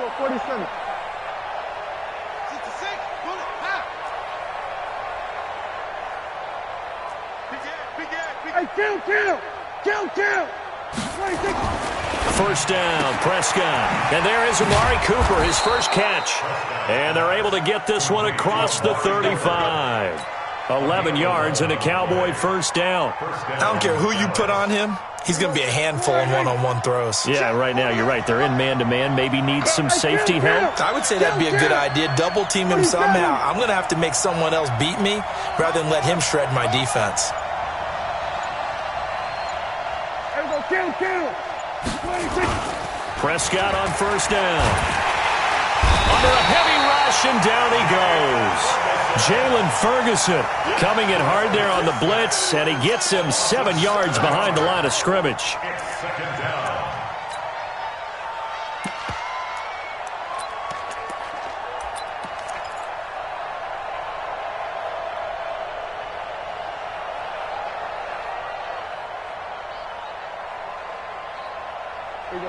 go 47. Hey, kill. 26. First down, Prescott. And there is Amari Cooper, his first catch. And they're able to get this one across the 35. 11 yards and a Cowboy first down. I don't care who you put on him. He's going to be a handful in one-on-one throws. Yeah, right now, you're right. They're in man-to-man. Maybe need some safety help. I would say that'd be a good idea. Double-team him somehow. I'm going to have to make someone else beat me rather than let him shred my defense. Kill. 26. Prescott on first down. Under a heavy rush, and down he goes. Jalen Ferguson coming in hard there on the blitz, and he gets him 7 yards behind the line of scrimmage.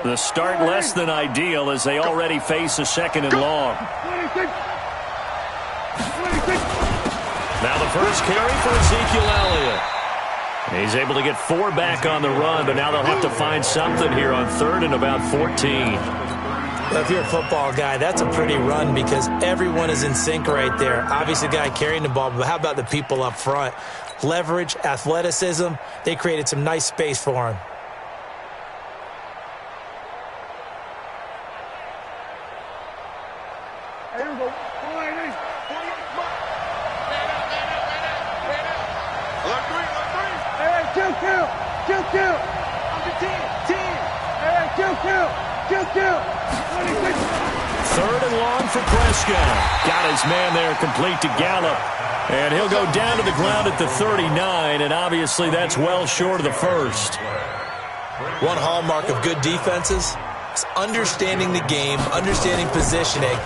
The start less than ideal as they already face a second and long. 26. Now the first carry for Ezekiel Elliott. He's able to get 4 back on the run, but now they'll have to find something here on 3rd and about 14. Well, if you're a football guy, that's a pretty run because everyone is in sync right there. Obviously, the guy carrying the ball, but how about the people up front? Leverage, athleticism, they created some nice space for him. Kill. 3rd and long for Prescott. Got his man there complete to Gallup. And he'll go down to the ground at the 39, and obviously that's well short of the first. One hallmark of good defenses is understanding the game, understanding positioning,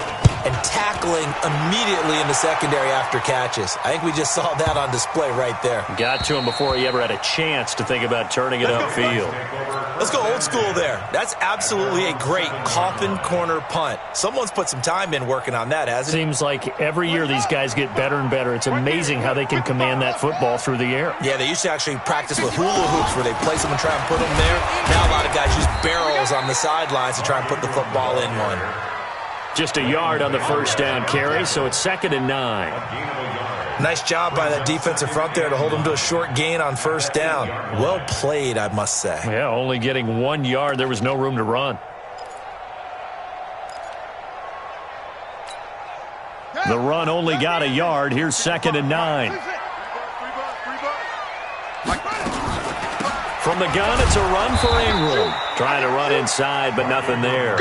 and tackling immediately in the secondary after catches. I think we just saw that on display right there. Got to him before he ever had a chance to think about turning it upfield. Let's go old school there. That's absolutely a great coffin corner punt. Someone's put some time in working on that, hasn't it? Seems like every year these guys get better and better. It's amazing how they can command that football through the air. Yeah, they used to actually practice with hula hoops where they place them and try and put them there. Now a lot of guys use barrels on the sidelines to try and put the football in one. Just a yard on the first down carry, so it's 2nd and 9. Nice job by that defensive front there to hold them to a short gain on first down. Well played, I must say. Yeah, only getting 1 yard. There was no room to run. The run only got a yard. Here's 2nd and 9. From the gun, it's a run for Ingram. Trying to run inside, but nothing there.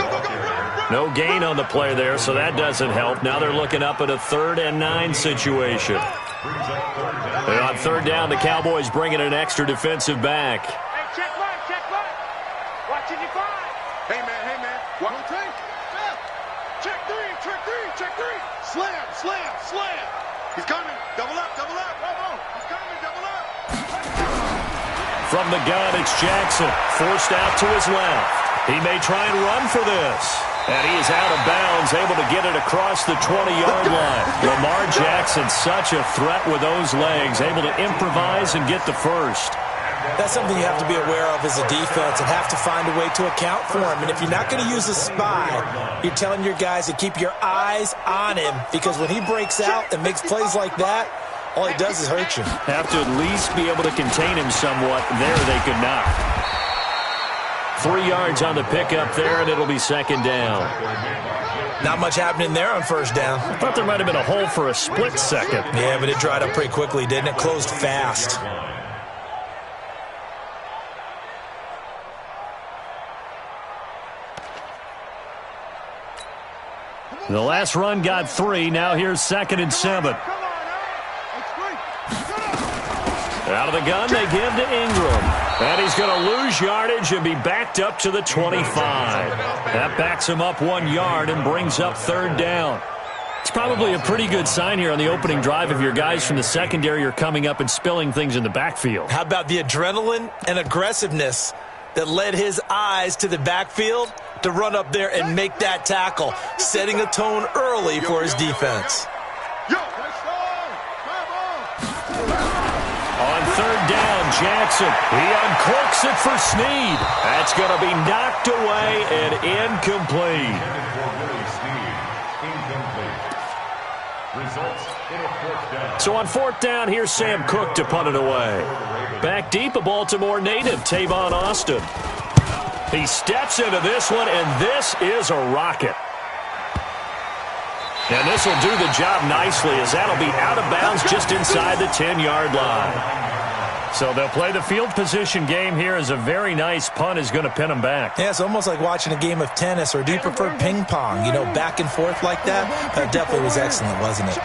No gain on the play there, so that doesn't help. Now they're looking up at a 3rd and 9 situation. And on 3rd down, the Cowboys bring in an extra defensive back. Hey, check one. Watching you find. Hey, man. One take. Check three. Slam. He's coming. Double up. He's coming. Double up. From the gun, it's Jackson. Forced out to his left. He may try and run for this. And he is out of bounds, able to get it across the 20-yard line. Lamar Jackson, such a threat with those legs, able to improvise and get the first. That's something you have to be aware of as a defense and have to find a way to account for him. And if you're not going to use a spy, you're telling your guys to keep your eyes on him because when he breaks out and makes plays like that, all he does is hurt you. Have to at least be able to contain him somewhat. There they could not. 3 yards on the pickup there, and it'll be 2nd down. Not much happening there on first down. I thought there might have been a hole for a split second. Yeah, but it dried up pretty quickly, didn't it? Closed fast. The last run got 3. Now here's 2nd and 7. Out of the gun, they give to Ingram. And he's going to lose yardage and be backed up to the 25. That backs him up 1 yard and brings up 3rd down. It's probably a pretty good sign here on the opening drive if your guys from the secondary are coming up and spilling things in the backfield. How about the adrenaline and aggressiveness that led his eyes to the backfield to run up there and make that tackle, setting a tone early for his defense. On third down, Jackson. He uncorks it for Snead. That's going to be knocked away and incomplete. So on fourth down, here's Sam Cook to punt it away. Back deep, a Baltimore native, Tavon Austin. He steps into this one, and this is a rocket. And this will do the job nicely, as that'll be out of bounds just inside the 10-yard line. So they'll play the field position game here, as a very nice punt is going to pin them back. Yeah, it's almost like watching a game of tennis, or do you prefer ping pong? You know, back and forth like that? That definitely was excellent, wasn't it?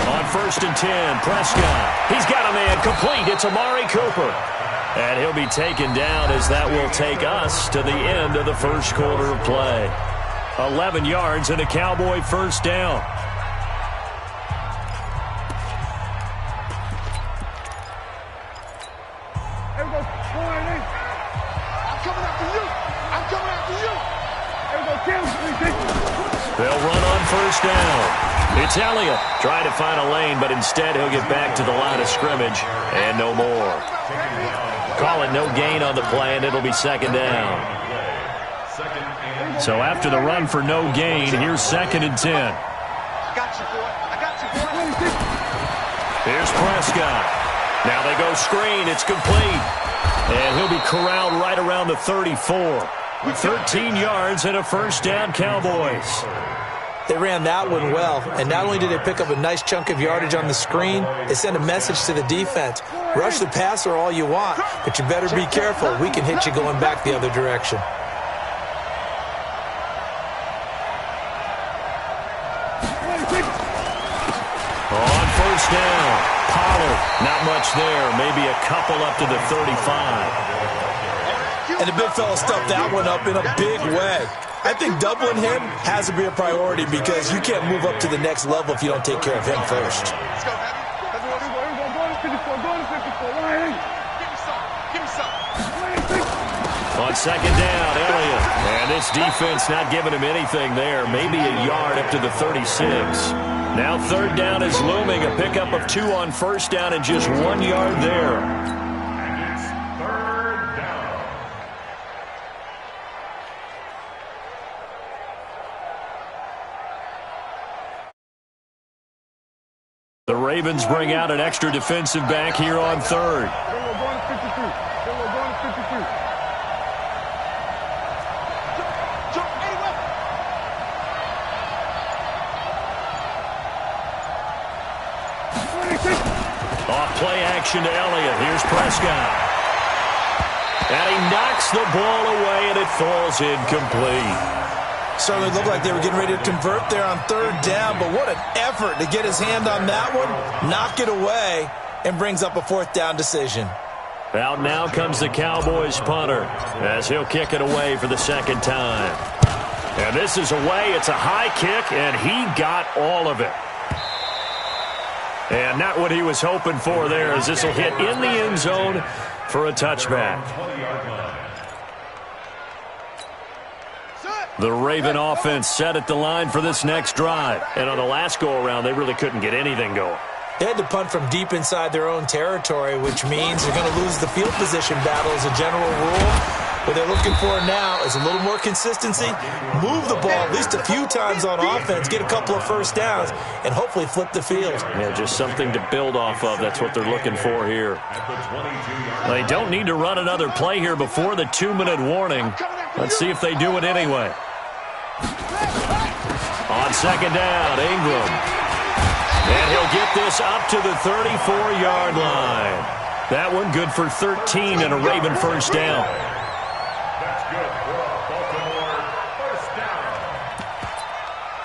On first and 10, Prescott. He's got a man complete. It's Amari Cooper. And he'll be taken down, as that will take us to the end of the first quarter of play. 11 yards and a Cowboy first down. There we go. I'm coming after you. I'm coming after you. There we go, Tim. They'll run on first down. It's Elliott trying to find a lane, but instead he'll get back to the line of scrimmage and no more. Call it no gain on the play, and it'll be second down. So after the run for no gain, here's second and 10. I got you, boy. I got you, boy. Here's Prescott. Now they go screen. It's complete. And he'll be corralled right around the 34. 13 yards and a first down, Cowboys. They ran that one well, and not only did they pick up a nice chunk of yardage on the screen, they sent a message to the defense. Rush the passer all you want, but you better be careful. We can hit you going back the other direction. On first down, Pollard. Not much there. Maybe a couple up to the 35. And the big fella stuffed that one up in a big way. I think doubling him has to be a priority, because you can't move up to the next level if you don't take care of him first. Let's go, Heavy. Go to 54. Go to 54. Give me some. On second down, Elliott. And this defense not giving him anything there. Maybe a yard up to the 36. Now third down is looming. A pickup of 2 on first down and just 1 yard there. The Ravens bring out an extra defensive back here on third. Off play action to Elliott. Here's Prescott. And he knocks the ball away, and it falls incomplete. Certainly looked like they were getting ready to convert there on third down, but what an effort to get his hand on that one, knock it away, and brings up a fourth down decision. Out now comes the Cowboys punter, as he'll kick it away for the second time. And this is away. It's a high kick, and he got all of it. And not what he was hoping for there, as this will hit in the end zone for a touchback. The Raven offense set at the line for this next drive. And on the last go-around, they really couldn't get anything going. They had to punt from deep inside their own territory, which means they're going to lose the field position battle as a general rule. What they're looking for now is a little more consistency, move the ball at least a few times on offense, get a couple of first downs, and hopefully flip the field. Yeah, just something to build off of. That's what they're looking for here. They don't need to run another play here before the 2-minute warning. Let's see if they do it anyway. On second down, Ingram. And he'll get this up to the 34-yard line. That one good for 13 and a Raven first down. That's good for a Baltimore first down.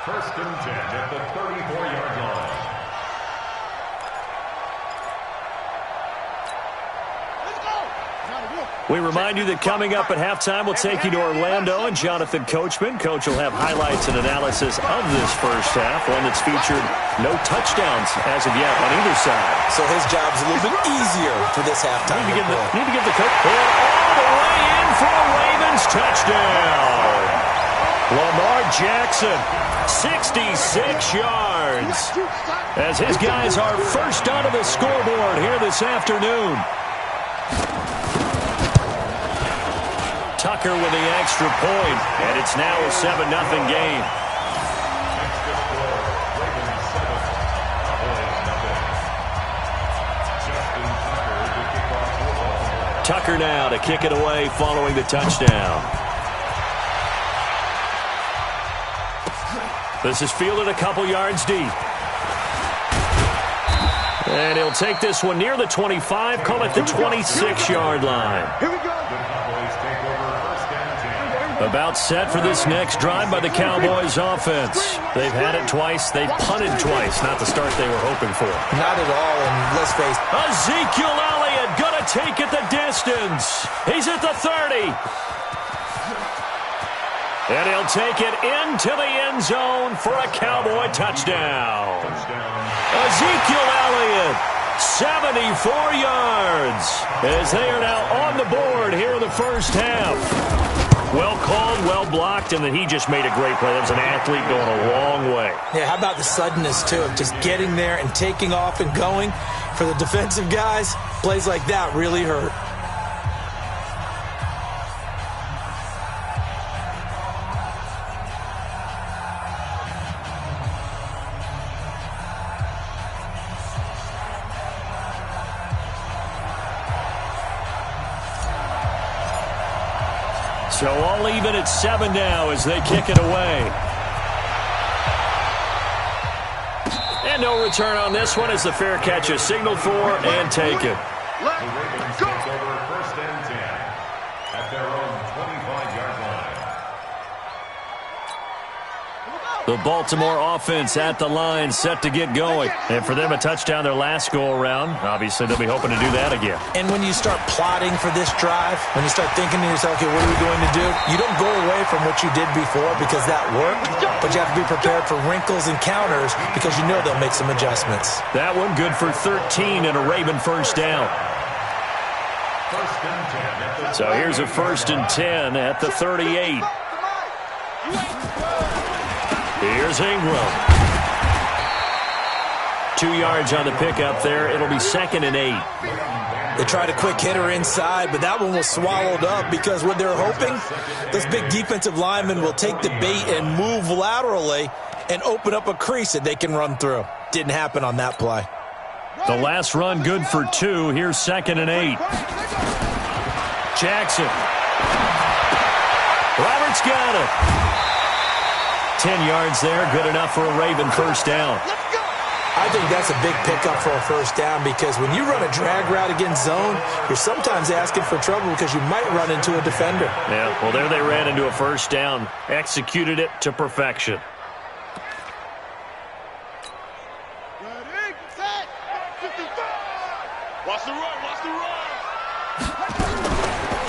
First and 10 at the 34-yard line. Let's go. We remind you that coming up at halftime, we'll take you to Orlando and Jonathan Coachman. Coach will have highlights and analysis of this first half, one that's featured no touchdowns as of yet on either side. So his job's a little bit easier for this halftime. Need to give the coach all the way in for a Ravens touchdown. Lamar Jackson, 66 yards, as his guys are first onto the scoreboard here this afternoon. Tucker with the extra point, and it's now a 7-0 game. Tucker now to kick it away following the touchdown. This is fielded a couple yards deep. And he'll take this one near the 25, call it the 26-yard line. Here we go. About set for this next drive by the Cowboys offense. They've had it twice. They've punted twice. Not the start they were hoping for. Not at all, and let's face it. Ezekiel Elliott going to take it the distance. He's at the 30. And he'll take it into the end zone for a Cowboy touchdown. Ezekiel Elliott, 74 yards, as they are now on the board here in the first half. Well called, well blocked, and then he just made a great play. That was an athlete going a long way. Yeah, how about the suddenness, too, of just getting there and taking off and going? For the defensive guys, plays like that really hurt. So all even at 7 now as they kick it away. And no return on this one as the fair catch is signaled for and taken. Let's go. First and 10 at their own 25-yard line. The Baltimore offense at the line, set to get going. And for them, a touchdown their last go-around. Obviously, they'll be hoping to do that again. And when you start plotting for this drive, when you start thinking to yourself, okay, what are we going to do? You don't go away from what you did before because that worked, but you have to be prepared for wrinkles and counters because you know they'll make some adjustments. That one good for 13 and a Raven first down. So here's a 1st and 10 at the 38. Here's Ingram. 2 yards on the pickup there. It'll be 2nd and 8. They tried a quick hitter inside, but that one was swallowed up because what they're hoping, those big defensive linemen will take the bait and move laterally and open up a crease that they can run through. Didn't happen on that play. The last run good for 2. Here's 2nd and 8. Jackson. Roberts got it. 10 yards there, good enough for a Raven first down. I think that's a big pickup for a first down because when you run a drag route against zone, you're sometimes asking for trouble because you might run into a defender. Yeah, well, there they ran into a first down. Executed it to perfection. Ready, set, 55. Watch the run, watch the run.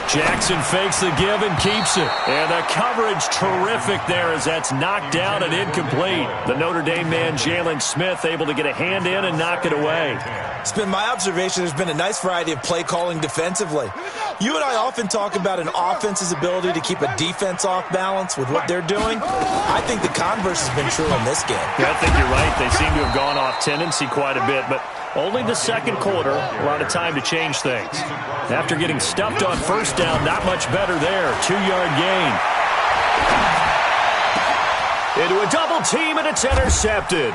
Jackson fakes the give and keeps it. And the coverage terrific there as that's knocked down and incomplete. The Notre Dame man, Jalen Smith, able to get a hand in and knock it away. It's been my observation there's been a nice variety of play calling defensively. You and I often talk about an offense's ability to keep a defense off balance with what they're doing. I think the converse has been true in this game. Yeah, I think you're right. They seem to have gone off tendency quite a bit, but only the second quarter, a lot of time to change things. After getting stuffed on first down, not much better there. 2-yard gain. Into a double team, and it's intercepted.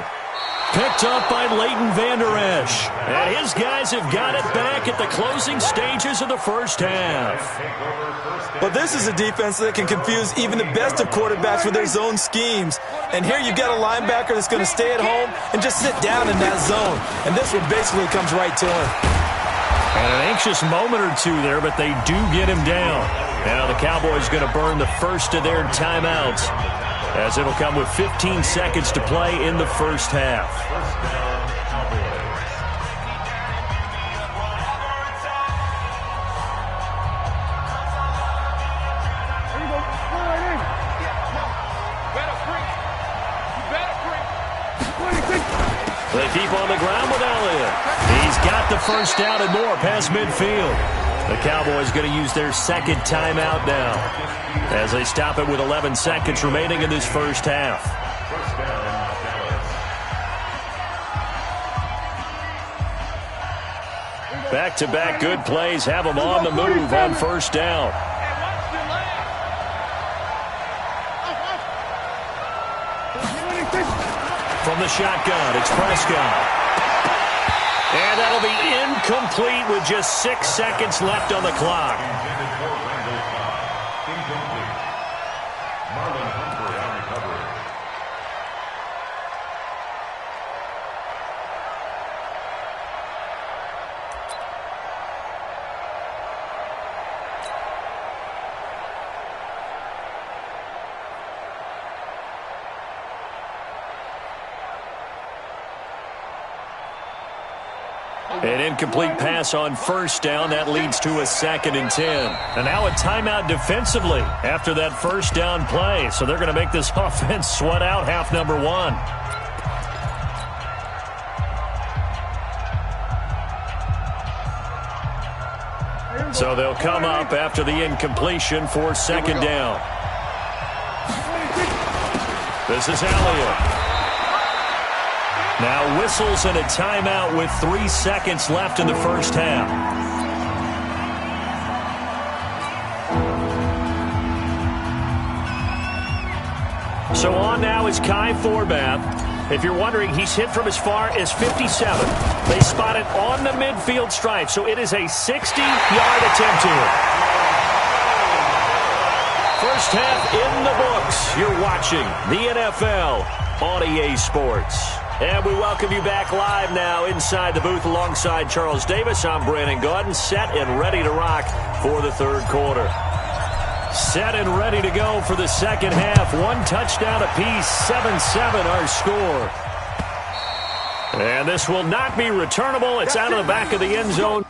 Picked up by Leighton Vander Esch. And his guys have got it back at the closing stages of the first half. But this is a defense that can confuse even the best of quarterbacks with their zone schemes. And here you've got a linebacker that's going to stay at home and just sit down in that zone. And this one basically comes right to him. And an anxious moment or two there, but they do get him down. Now the Cowboys going to burn the first of their timeouts, as it'll come with 15 seconds to play in the first half. They keep on the ground with Elliott. He's got the first down and more past midfield. The Cowboys going to use their second timeout now as they stop it with 11 seconds remaining in this first half. Back-to-back good plays have them on the move on first down. From the shotgun, it's Prescott. And that'll be incomplete with just 6 seconds left on the clock. An incomplete pass on first down. That leads to a 2nd and 10. And now a timeout defensively after that first down play. So they're going to make this offense sweat out half number 1. So they'll come up after the incompletion for 2nd down. This is Elliott. Now whistles and a timeout with 3 seconds left in the first half. So on now is Kai Forbath. If you're wondering, he's hit from as far as 57. They spot it on the midfield stripe, so it is a 60-yard attempt here. First half in the books. You're watching the NFL on EA Sports. And we welcome you back live now inside the booth alongside Charles Davis. I'm Brandon Gaudin, set and ready to rock for the third quarter. Set and ready to go for the second half. 1 touchdown apiece, 7-7 our score. And this will not be returnable. It's out of the back of the end zone.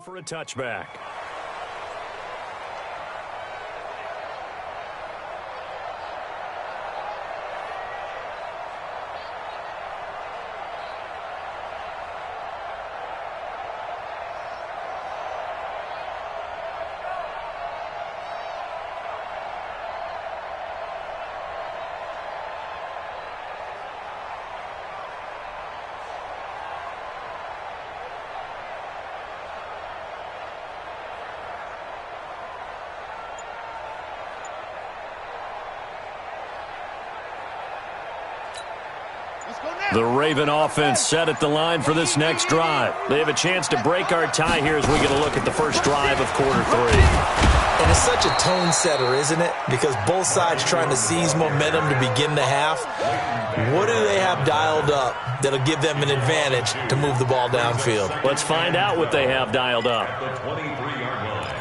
For a touchback. The Raven offense set at the line for this next drive. They have a chance to break our tie here as we get a look at the first drive of quarter 3. And it's such a tone setter, isn't it? Because both sides trying to seize momentum to begin the half. What do they have dialed up that'll give them an advantage to move the ball downfield? Let's find out what they have dialed up. The 23-yard line.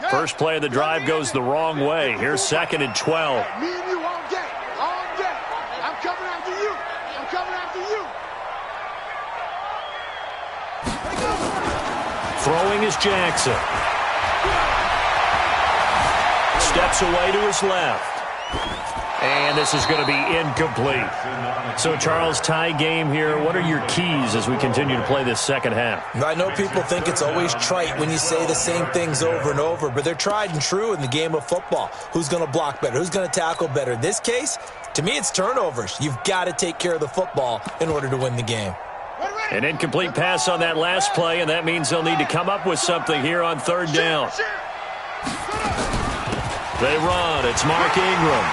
First play of the drive goes the wrong way. Here's 2nd and 12. Me and you all day. All day. I'm coming after you. I'm coming after you. Throwing is Jackson. Steps away to his left. And this is going to be incomplete. So, Charles, tie game here. What are your keys as we continue to play this second half? I know people think it's always trite when you say the same things over and over, but they're tried and true in the game of football. Who's going to block better? Who's going to tackle better? In this case, to me, it's turnovers. You've got to take care of the football in order to win the game. Ready, ready. An incomplete pass on that last play, and that means they'll need to come up with something here on third down. They run. It's Mark Ingram.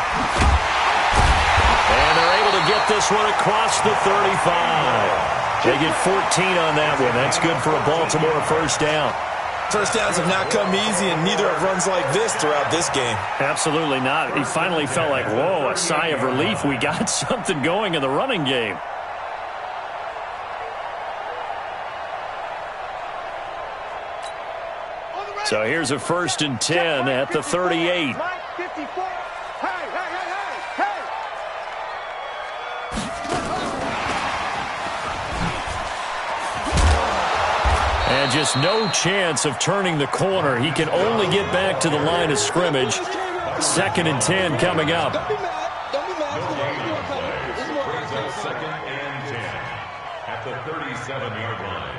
And they're able to get this one across the 35. They get 14 on that one. That's good for a Baltimore first down. First downs have not come easy, and neither have runs like this throughout this game. Absolutely not. He finally felt like, whoa, a sigh of relief. We got something going in the running game. So here's a 1st and 10 at the 38. And just no chance of turning the corner. He can only get back to the line of scrimmage. 2nd and 10 coming up. Second and 10 at the 37-yard line.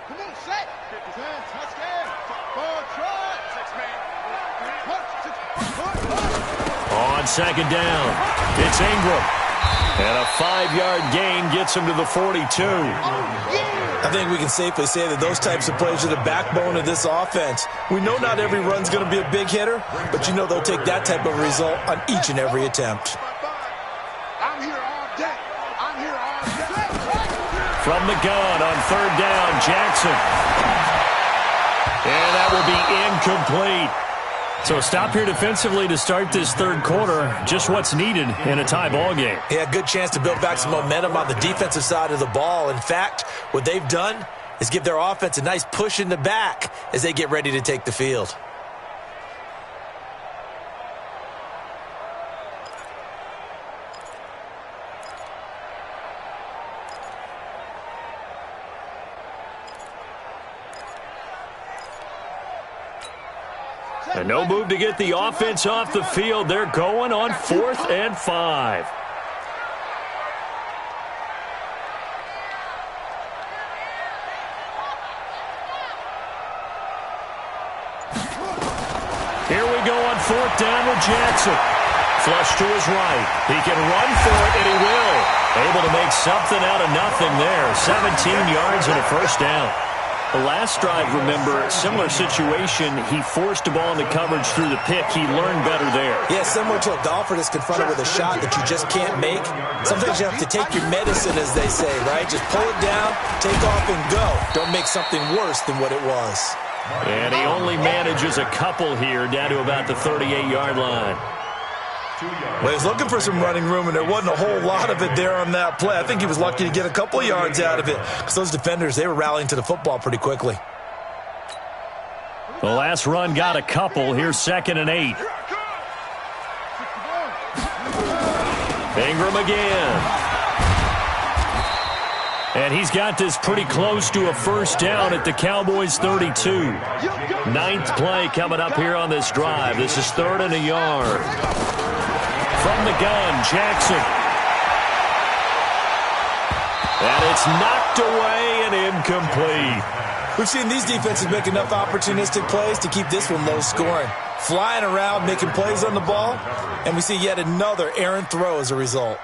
Come on, set. 50 touchdown. 4 On 2nd down, it's Ingram. And a 5-yard gain gets him to the 42. I think we can safely say that those types of plays are the backbone of this offense. We know not every run's going to be a big hitter, but you know they'll take that type of result on each and every attempt. I'm here all day. I'm here all day. From the gun on 3rd down, Jackson. And that will be incomplete. So stop here defensively to start this 3rd quarter. Just what's needed in a tie ball game. Yeah, good chance to build back some momentum on the defensive side of the ball. In fact, what they've done is give their offense a nice push in the back as they get ready to take the field. And no move to get the offense off the field. They're going on 4th and 5. Here we go on 4th down with Jackson. Flush to his right. He can run for it, and he will. Able to make something out of nothing there. 17 yards and a first down. The last drive, remember, similar situation. He forced the ball into coverage through the pick. He learned better there. Yeah, similar to a golfer that's confronted with a shot that you just can't make. Sometimes you have to take your medicine, as they say, right? Just pull it down, take off, and go. Don't make something worse than what it was. And he only manages a couple here, down to about the 38-yard line. Well, he's looking for some running room, and there wasn't a whole lot of it there on that play. I think he was lucky to get a couple of yards out of it because those defenders, they were rallying to the football pretty quickly. The last run got a couple. Here's 2nd and 8. Ingram again. And he's got this pretty close to a first down at the Cowboys' 32. 9th play coming up here on this drive. This is 3rd and a yard. From the gun, Jackson. And it's knocked away and incomplete. We've seen these defenses make enough opportunistic plays to keep this one low scoring. Flying around, making plays on the ball, and we see yet another errant throw as a result.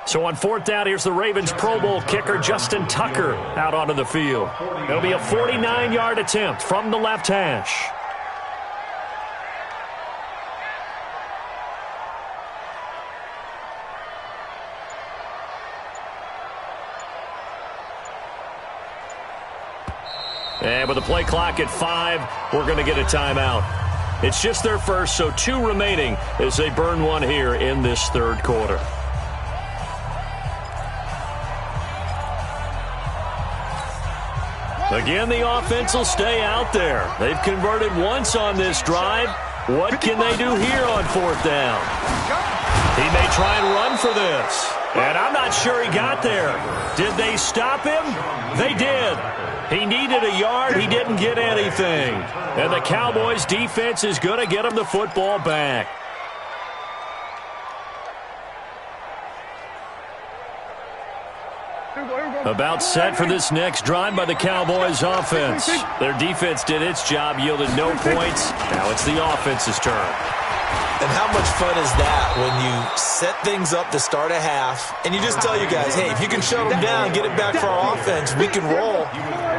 So on 4th down, here's the Ravens Pro Bowl kicker, Justin Tucker, out onto the field. It'll be a 49-yard attempt from the left hash. And with the play clock at 5, we're going to get a timeout. It's just their first, so 2 remaining as they burn one here in this 3rd quarter. Again, the offense will stay out there. They've converted once on this drive. What can they do here on 4th down? He may try and run for this. And I'm not sure he got there. Did they stop him? They did. He needed a yard. He didn't get anything. And the Cowboys' defense is going to get him the football back. About set for this next drive by the Cowboys offense. Their defense did its job, yielded no points. Now it's the offense's turn. And how much fun is that when you set things up to start a half and you just tell your guys, hey, if you can shut them down, get it back for our offense, we can roll.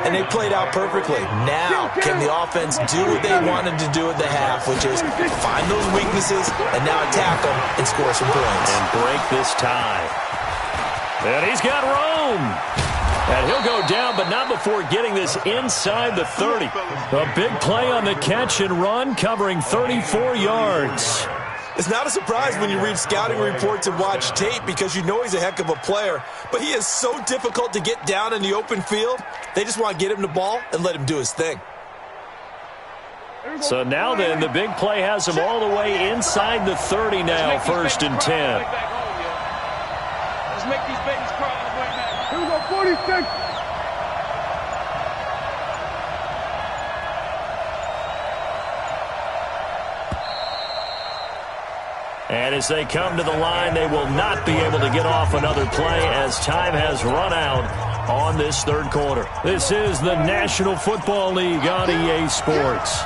And they played out perfectly. Now, can the offense do what they wanted to do at the half, which is find those weaknesses and now attack them and score some points. And break this tie. And he's got room. And he'll go down, but not before getting this inside the 30. A big play on the catch and run, covering 34 yards. It's not a surprise when you read scouting reports and watch tape because you know he's a heck of a player. But he is so difficult to get down in the open field. They just want to get him the ball and let him do his thing. So now then, the big play has him all the way inside the 30 now, 1st and 10. Let's make these babies cry all the way back. Here we go, 46. And as they come to the line, they will not be able to get off another play as time has run out on this 3rd quarter. This is the National Football League on EA Sports.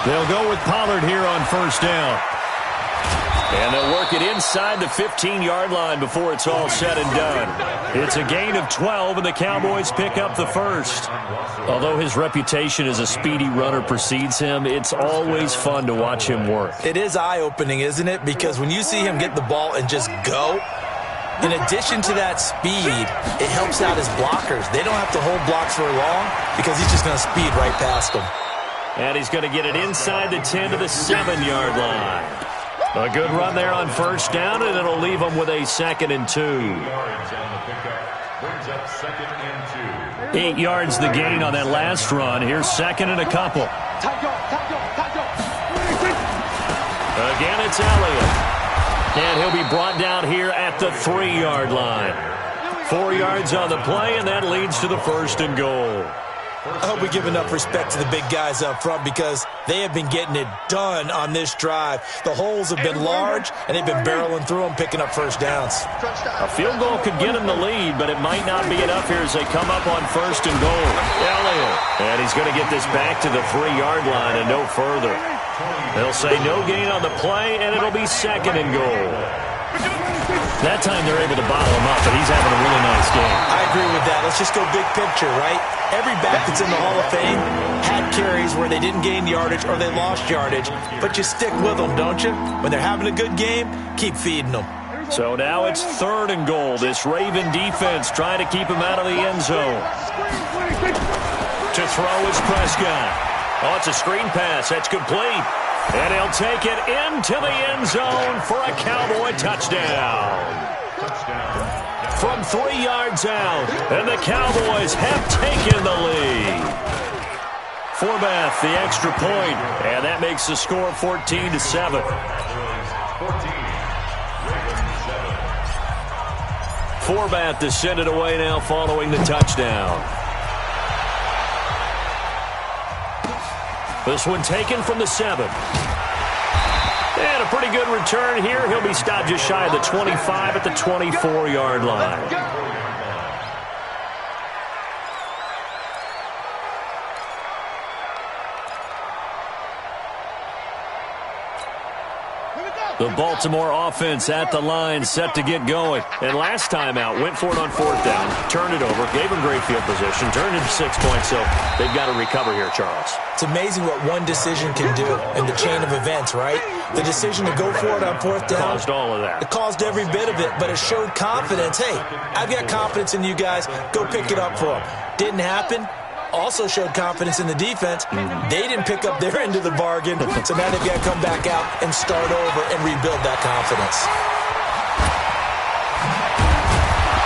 They'll go with Pollard here on 1st down. And they'll work it inside the 15-yard line before it's all said and done. It's a gain of 12, and the Cowboys pick up the 1st. Although his reputation as a speedy runner precedes him, it's always fun to watch him work. It is eye-opening, isn't it? Because when you see him get the ball and just go, in addition to that speed, it helps out his blockers. They don't have to hold blocks for long because he's just going to speed right past them. And he's going to get it inside the 10 to the 7-yard line. A good run there on 1st down, and it'll leave them with a 2nd and 2. 8 yards the gain on that last run. Here's 2nd and a couple. Again, it's Elliott. And he'll be brought down here at the 3-yard line. 4 yards on the play, and that leads to the 1st and goal. I hope we give enough respect to the big guys up front because they have been getting it done on this drive. The holes have been large, and they've been barreling through them, picking up 1st downs. A field goal could get them the lead, but it might not be enough here as they come up on 1st and goal. Elliott. And he's going to get this back to the 3-yard line and no further. They'll say no gain on the play, and it'll be 2nd and goal. That time they're able to bottle him up, but he's having a really nice game. I agree with that. Let's just go big picture, right? Every back that's in the Hall of Fame had carries where they didn't gain yardage or they lost yardage, but you stick with them, don't you? When they're having a good game, keep feeding them. So now it's 3rd and goal. This Raven defense trying to keep him out of the end zone. To throw is Prescott. Oh, it's a screen pass. That's complete. And he'll take it into the end zone for a Cowboy touchdown. From 3 yards out, and the Cowboys have taken the lead. Forbath, the extra point, and that makes the score 14-7. Forbath to send it away now following the touchdown. This one taken from the 7. And a pretty good return here. He'll be stopped just shy of the 25 at the 24-yard line. The Baltimore offense at the line, set to get going. And last time out, went for it on 4th down, turned it over, gave him great field position, turned into 6 points, so they've got to recover here, Charles. It's amazing what one decision can do in the chain of events, right? The decision to go for it on 4th down. Caused all of that. It caused every bit of it, but it showed confidence. Hey, I've got confidence in you guys. Go pick it up for them. Didn't happen. Also showed confidence in the defense. They didn't pick up their end of the bargain, so now they've got to come back out and start over and rebuild that confidence.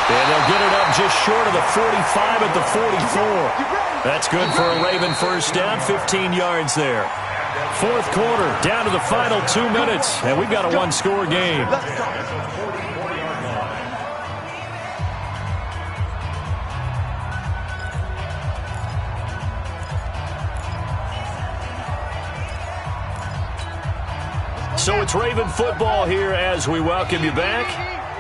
And they'll get it up just short of the 45 at the 44. That's good for a Raven 1st down, 15 yards there. 4th quarter, down to the final 2 minutes, and we've got a one-score game. So it's Raven football here as we welcome you back.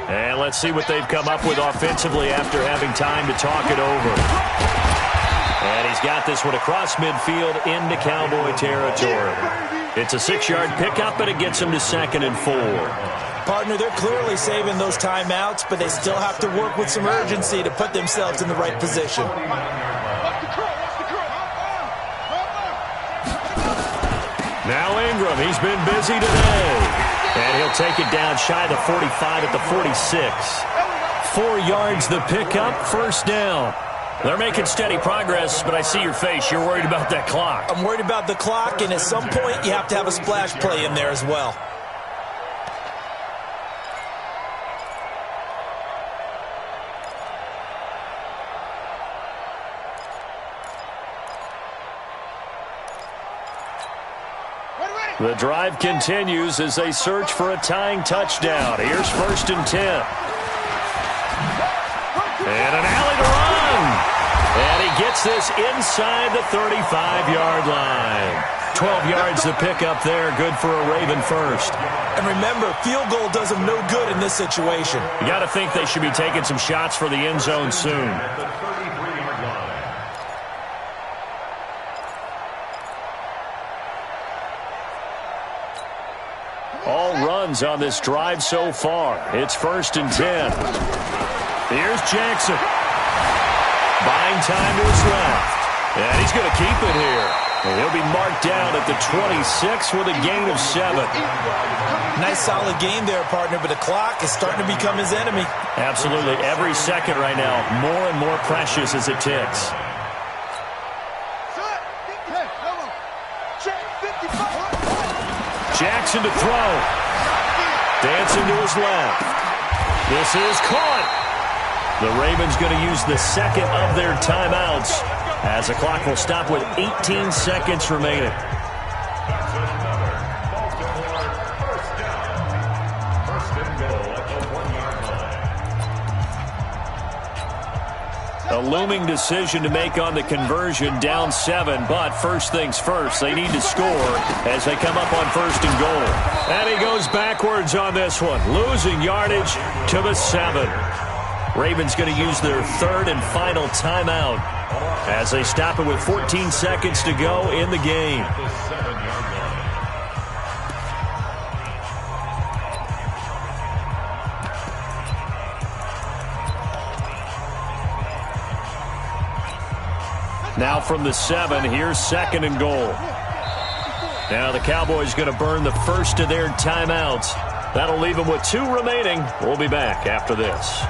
And let's see what they've come up with offensively after having time to talk it over. And he's got this one across midfield into Cowboy territory. It's a 6-yard pickup, and it gets him to 2nd and 4. Partner, they're clearly saving those timeouts, but they still have to work with some urgency to put themselves in the right position. Now Ingram, he's been busy today. And he'll take it down shy of the 45 at the 46. 4 yards the pickup, 1st down. They're making steady progress, but I see your face. You're worried about that clock. I'm worried about the clock, and at some point you have to have a splash play in there as well. The drive continues as they search for a tying touchdown. Here's 1st and 10. And an alley to run. And he gets this inside the 35-yard line. 12 yards to pick up there. Good for a Raven first. And remember, field goal does them no good in this situation. You got to think they should be taking some shots for the end zone soon. All runs on this drive so far. It's 1st and 10. Here's Jackson. Buying time to his left. And he's going to keep it here. And he'll be marked down at the 26 with a gain of 7. Nice solid game there, partner, but the clock is starting to become his enemy. Absolutely. Every second right now, more and more precious as it ticks. Jackson to throw. Dancing to his left. This is caught. The Ravens going to use the 2nd of their timeouts as the clock will stop with 18 seconds remaining. A looming decision to make on the conversion, down 7, but first things first, they need to score as they come up on 1st and goal. And he goes backwards on this one, losing yardage to the 7. Ravens going to use their 3rd and final timeout as they stop it with 14 seconds to go in the game. Now from the 7, here's 2nd and goal. Now the Cowboys going to burn the first of their timeouts. That'll leave them with 2 remaining. We'll be back after this.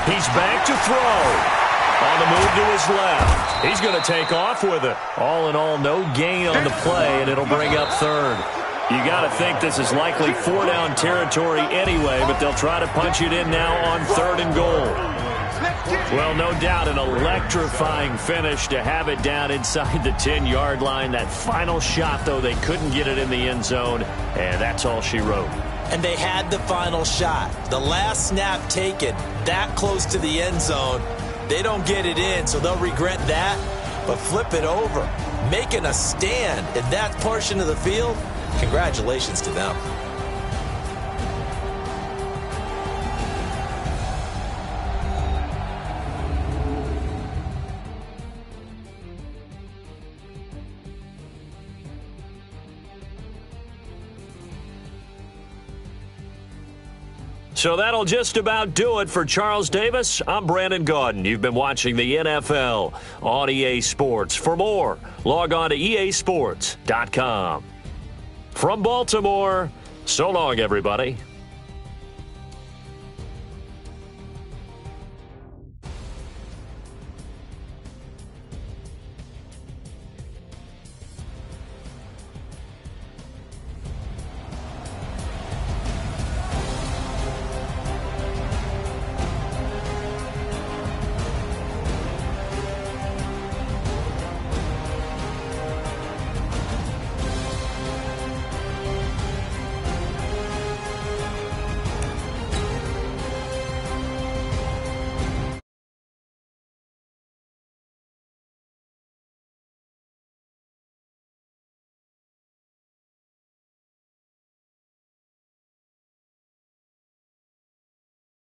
He's back to throw. On the move to his left. He's going to take off with it. All in all, no gain on the play, and it'll bring up 3rd. You got to think this is likely 4-down territory anyway, but they'll try to punch it in now on 3rd and goal. Well, no doubt an electrifying finish to have it down inside the 10-yard line. That final shot, though, they couldn't get it in the end zone, and that's all she wrote. And they had the final shot. The last snap taken that close to the end zone. They don't get it in, so they'll regret that. But flip it over, making a stand in that portion of the field, congratulations to them. So that'll just about do it for Charles Davis. I'm Brandon Gaudin. You've been watching the NFL on EA Sports. For more, log on to easports.com. From Baltimore, so long, everybody.